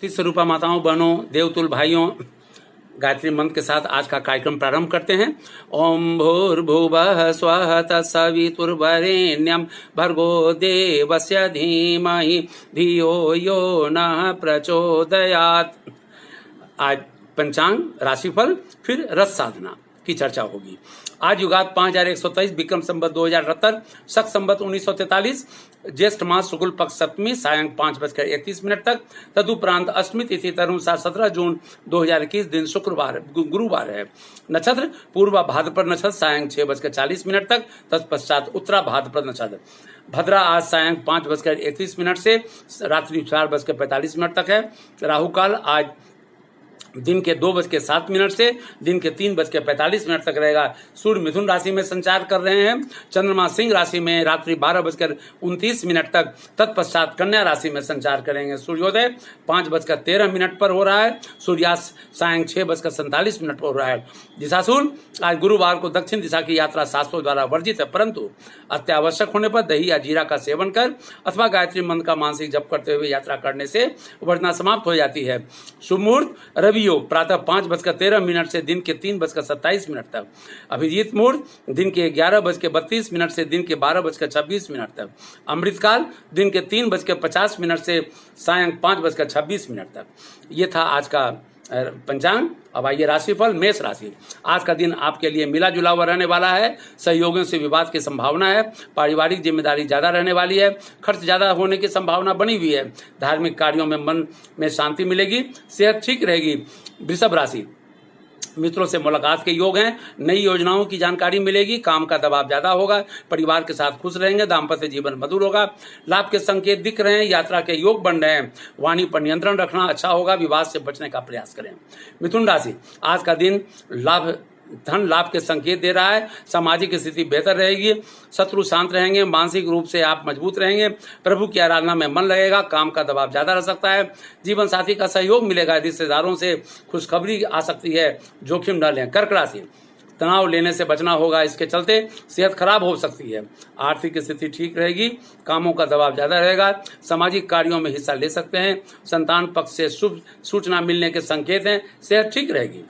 स्वरूपा माताओं, बहनों, देवतुल भाइयों, गायत्री मंत्र के साथ आज का कार्यक्रम प्रारंभ करते हैं। ओम भूर्भुवः स्वः तत्सवितुर्वरेण्यं भर्गो देवस्य धीमहि धियो यो नः प्रचोदयात्। आज पंचांग, राशिफल, फिर रस साधना की चर्चा होगी। आज युगात 5123 विक्रम संवत 2078, शक संवत 1943, ज्येष्ठ मास शुक्ल पक्ष सप्तमी सायं 5:31 तक, तदुपरांत अष्टमी तिथि तदनुसार 17 जून 2021 दिन शुक्रवार गुरुवार है। नक्षत्र पूर्वा भाद्रपद नक्षत्र सायं 6:40 तक, तत्पश्चात उत्तरा भाद्रपद नक्षत्र। भद्रा आज सायं 5:31 से रात्रि 4:45 तक है। राहु काल आज दिन के 2:07 से दिन के 3:45 तक रहेगा। सूर्य मिथुन राशि में संचार कर रहे हैं। चंद्रमा सिंह राशि में रात्रि 12:29 तक, तत्पश्चात कन्या राशि में संचार करेंगे। सूर्योदय 5:13 पर हो रहा है। सूर्यास्त सायं 6:47 पर हो रहा है। दिशाशूल आज गुरुवार को दक्षिण दिशा की यात्रा शास्त्रों द्वारा वर्जित है, परंतु अत्यावश्यक होने पर दही या जीरा का सेवन कर अथवा गायत्री मंत्र का मानसिक जप करते हुए यात्रा करने से वर्जना समाप्त हो जाती है। शुभ मुहूर्त रवि योग प्रातः 5:13 से दिन के 3:27 तक। अभिजीत मुहूर्त दिन के 11:32 से दिन के 12:26 तक। अमृतकाल दिन के 3:50 से सायं 5:26 तक। ये था आज का पंचांग। अब आइए राशिफल। मेष राशि, आज का दिन आपके लिए मिला जुला हुआ रहने वाला है। सहयोगियों से विवाद की संभावना है। पारिवारिक जिम्मेदारी ज्यादा रहने वाली है। खर्च ज्यादा होने की संभावना बनी हुई है। धार्मिक कार्यों में मन में शांति मिलेगी। सेहत ठीक रहेगी। वृषभ राशि, मित्रों से मुलाकात के योग हैं। नई योजनाओं की जानकारी मिलेगी। काम का दबाव ज्यादा होगा। परिवार के साथ खुश रहेंगे। दाम्पत्य जीवन मधुर होगा। लाभ के संकेत दिख रहे हैं। यात्रा के योग बन रहे हैं। वाणी पर नियंत्रण रखना अच्छा होगा। विवाद से बचने का प्रयास करें। मिथुन राशि, आज का दिन धन लाभ के संकेत दे रहा है। सामाजिक स्थिति बेहतर रहेगी। शत्रु शांत रहेंगे। मानसिक रूप से आप मजबूत रहेंगे। प्रभु की आराधना में मन लगेगा। काम का दबाव ज्यादा रह सकता है। जीवन साथी का सहयोग मिलेगा। रिश्तेदारों से खुशखबरी आ सकती है। जोखिम न लें। कर्क राशि, तनाव लेने से बचना होगा। इसके चलते सेहत खराब हो सकती है। आर्थिक स्थिति ठीक रहेगी। कामों का दबाव ज्यादा रहेगा। सामाजिक कार्यों में हिस्सा ले सकते हैं। संतान पक्ष से शुभ सूचना मिलने के संकेत हैं। सेहत ठीक रहेगी।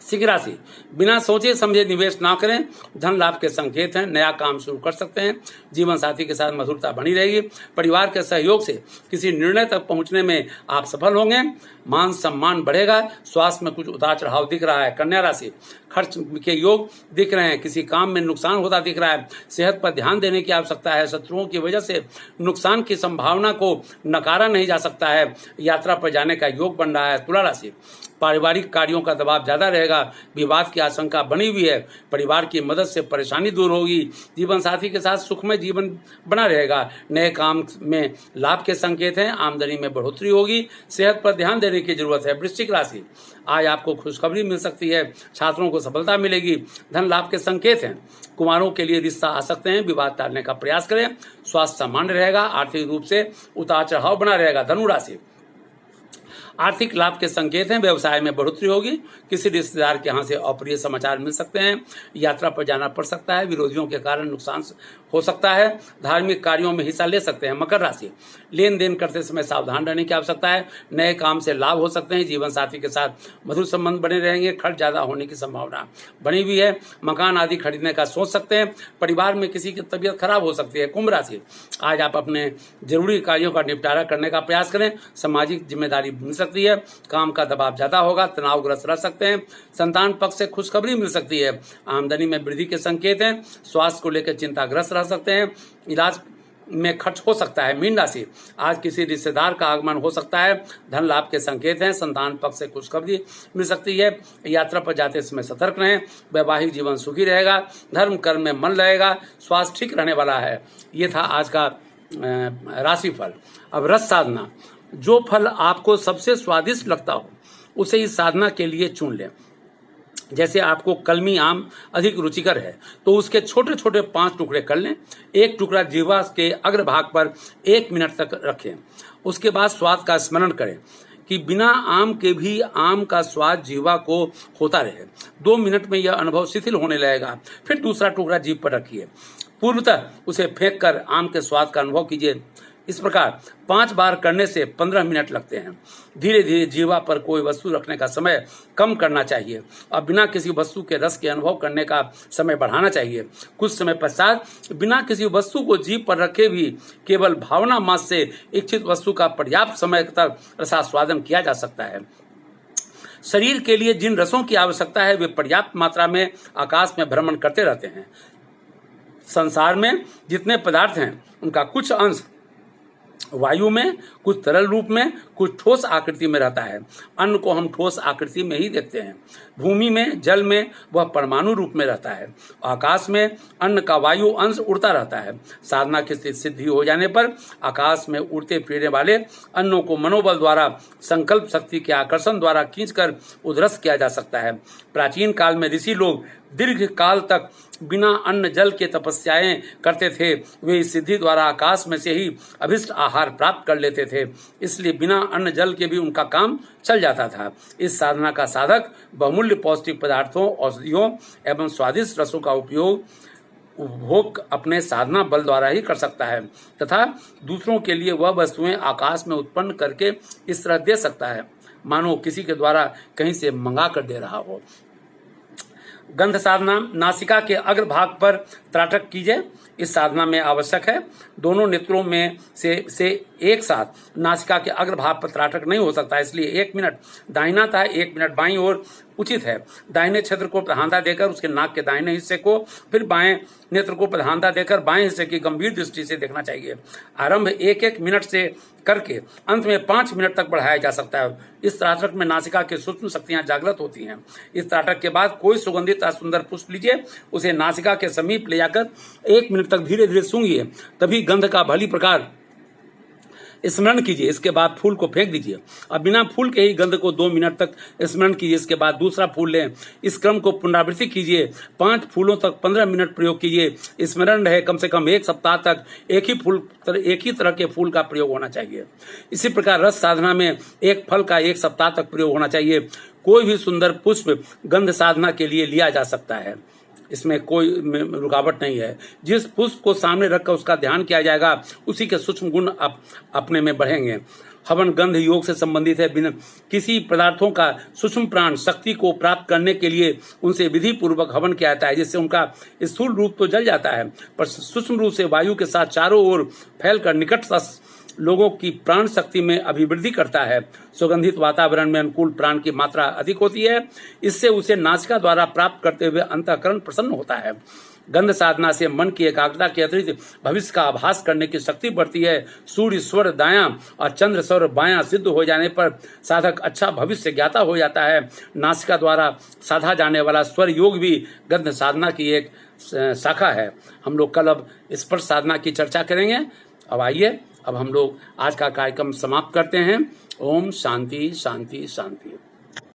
सिंह राशि, बिना सोचे समझे निवेश ना करें। धन लाभ के संकेत हैं। नया काम शुरू कर सकते हैं। जीवन साथी के साथ मधुरता बनी रहेगी। परिवार के सहयोग से किसी निर्णय तक पहुंचने में आप सफल होंगे। मान सम्मान बढ़ेगा। स्वास्थ्य में कुछ उतार चढ़ाव दिख रहा है। कन्या राशि, खर्च के योग दिख रहे हैं। किसी काम में नुकसान होता दिख रहा है। सेहत पर ध्यान देने की आवश्यकता है। शत्रुओं की वजह से नुकसान की संभावना को नकारा नहीं जा सकता है। यात्रा पर जाने का योग बन रहा है। तुला राशि, पारिवारिक कार्यों का दबाव ज्यादा रहेगा। विवाद की आशंका बनी हुई है। परिवार की मदद से परेशानी दूर होगी। जीवन साथी के साथ सुखमय जीवन बना रहेगा। नए काम में लाभ के संकेत हैं। आमदनी में बढ़ोतरी होगी। सेहत पर ध्यान देने की जरूरत है। वृश्चिक राशि, आज आपको खुशखबरी मिल सकती है। छात्रों को सफलता मिलेगी। धन लाभ के संकेत हैं। कुमारों के लिए रिश्ता आ सकते हैं। विवाद टालने का प्रयास करें। स्वास्थ्य सामान्य रहेगा। आर्थिक रूप से उतार चढ़ाव बना रहेगा। धनु राशि, आर्थिक लाभ के संकेत हैं। व्यवसाय में बढ़ोतरी होगी। किसी रिश्तेदार के यहाँ से अप्रिय समाचार मिल सकते हैं। यात्रा पर जाना पड़ सकता है। विरोधियों के कारण नुकसान हो सकता है। धार्मिक कार्यों में हिस्सा ले सकते हैं। मकर राशि, लेन देन करते समय सावधान रहने की आवश्यकता है। नए काम से लाभ हो सकते हैं। जीवन साथी के साथ मधुर संबंध बने रहेंगे। खर्च ज्यादा होने की संभावना बनी हुई है। मकान आदि खरीदने का सोच सकते हैं। परिवार में किसी की तबीयत खराब हो सकती है। कुंभ राशि, आज आप अपने जरूरी कार्यों का निपटारा करने का प्रयास करें। सामाजिक जिम्मेदारी मिल सकती है। काम का दबाव ज्यादा होगा। तनावग्रस्त रह सकते हैं। संतान पक्ष से खुशखबरी मिल सकती है। आमदनी में वृद्धि के संकेत हैं। स्वास्थ्य को लेकर चिंताग्रस्त रह सकते हैं। इलाज में खर्च हो सकता है। मीन राशि, आज किसी रिश्तेदार का आगमन हो सकता है। धन लाभ के संकेत हैं। संतान पक्ष से खुशखबरी मिल सकती है। यात्रा पर जाते समय सतर्क रहें। वैवाहिक जीवन सुखी रहेगा। धर्म कर्म में मन लगेगा। स्वास्थ्य ठीक रहने वाला है। ये था आज का राशिफल। अब रस साधना, जो फल आपको सबसे स्वादिष्ट लगता हो उसे इस साधना के लिए चुन लें। जैसे आपको कलमी आम अधिक रुचिकर है तो उसके छोटे छोटे 5 टुकड़े कर लें। एक टुकड़ा जिह्वा के अग्रभाग पर 1 मिनट तक रखें। उसके बाद स्वाद का स्मरण करें कि बिना आम के भी आम का स्वाद जीवा को होता रहे। 2 मिनट में यह अनुभव शिथिल होने लगेगा। फिर दूसरा टुकड़ा जीभ पर रखिए। पूर्वतः उसे फेंक कर आम के स्वाद का अनुभव कीजिए। इस प्रकार 5 बार करने से 15 मिनट लगते हैं। धीरे धीरे जीवा पर कोई वस्तु रखने का समय कम करना चाहिए और बिना किसी वस्तु के रस के अनुभव करने का समय बढ़ाना चाहिए। कुछ समय पश्चात बिना किसी वस्तु को जीभ पर रखे भी केवल भावना मात्र से इच्छित वस्तु का पर्याप्त समय तक रसास्वादन किया जा सकता है। शरीर के लिए जिन रसों की आवश्यकता है वे पर्याप्त मात्रा में आकाश में भ्रमण करते रहते हैं। संसार में जितने पदार्थ हैं उनका कुछ अंश वायु में, कुछ तरल रूप में, कुछ ठोस आकृति में रहता है। अन्न को हम ठोस आकृति में ही देखते हैं। भूमि में, जल में वह परमाणु रूप में रहता है। आकाश में अन्न का वायु अंश उड़ता रहता है। साधना की सिद्धि हो जाने पर आकाश में उड़ते फिरने वाले अन्नों को मनोबल द्वारा, संकल्प शक्ति के आकर्षण द्वारा खींचकर उधरस किया जा सकता है। प्राचीन काल में ऋषि लोग दीर्घ काल तक बिना अन्न जल के तपस्याएं करते थे। वे इस सिद्धि द्वारा आकाश में से ही अभिष्ट आहार प्राप्त कर लेते थे, इसलिए बिना अन्न जल के भी उनका काम चल जाता था। इस साधना का साधक बहुमूल्य पौष्टिक पदार्थों, औषधियों एवं स्वादिष्ट रसों का उपभोग अपने साधना बल द्वारा ही कर सकता है तथा दूसरों के लिए वह वस्तुएं आकाश में उत्पन्न करके इस तरह दे सकता है मानो किसी के द्वारा कहीं से मंगा कर दे रहा हो। गंध साधना। नासिका के अग्रभाग पर त्राटक कीजिए। इस साधना में आवश्यक है दोनों नेत्रों में से एक साथ नासिका के अग्रभाग पर त्राटक नहीं हो सकता, इसलिए 1 मिनट दाहिना तथा 1 मिनट बाईं ओर उचित है। दाहिने क्षेत्र को प्रधानता देकर उसके नाक के दाहिने हिस्से को, फिर बाएं नेत्र को प्रधानता देकर बाएं हिस्से की गंभीर दृष्टि से देखना चाहिए। आरंभ 1-1 मिनट से करके अंत में 5 मिनट तक बढ़ाया जा सकता है। इस त्राटक में नासिका की सूक्ष्म शक्तियां जागृत होती हैं। इस त्राटक के बाद कोई सुगंधित और सुंदर पुष्प लीजिए, उसे नासिका के समीप ले जाकर 1 मिनट तक धीरे धीरे सूंघिए, तभी गंध का भली प्रकार स्मरण कीजिए। इसके बाद फूल को फेंक दीजिए। अब बिना फूल के ही गंध को 2 मिनट तक स्मरण कीजिए। इसके बाद दूसरा फूल लें। इस क्रम को पुनरावृत्ति कीजिए। 5 फूलों तक 15 मिनट प्रयोग कीजिए। स्मरण रहे कम से कम 1 सप्ताह तक एक ही तरह के फूल का प्रयोग होना चाहिए। इसी प्रकार रस साधना में एक फल का 1 सप्ताह तक प्रयोग होना चाहिए। कोई भी सुंदर पुष्प गंध साधना के लिए लिया जा सकता है, इसमें कोई रुकावट नहीं है। जिस पुष्प को सामने रखकर उसका ध्यान किया जाएगा उसी के सूक्ष्म गुण अपने में बढ़ेंगे। हवन गंध योग से संबंधित है। बिना किसी पदार्थों का सूक्ष्म प्राण शक्ति को प्राप्त करने के लिए उनसे विधि पूर्वक हवन किया जाता है, जिससे उनका स्थूल रूप तो जल जाता है पर सूक्ष्म रूप से वायु के साथ चारों ओर फैलकर निकट लोगों की प्राण शक्ति में अभिवृद्धि करता है। सुगंधित वातावरण में अनुकूल प्राण की मात्रा अधिक होती है, इससे उसे नासिका द्वारा प्राप्त करते हुए अंतःकरण प्रसन्न होता है। गंध साधना से मन की एकाग्रता के अतिरिक्त भविष्य का आभास करने की शक्ति बढ़ती है। सूर्य स्वर दायां और चंद्र स्वर बायां सिद्ध हो जाने पर साधक अच्छा भविष्य ज्ञाता हो जाता है। नासिका द्वारा साधा जाने वाला स्वर योग भी गंध साधना की एक शाखा है। हम लोग कल अब स्पर्श साधना की चर्चा करेंगे। अब आइए, अब हम लोग आज का कार्यक्रम समाप्त करते हैं। ओम शांति शांति शांति।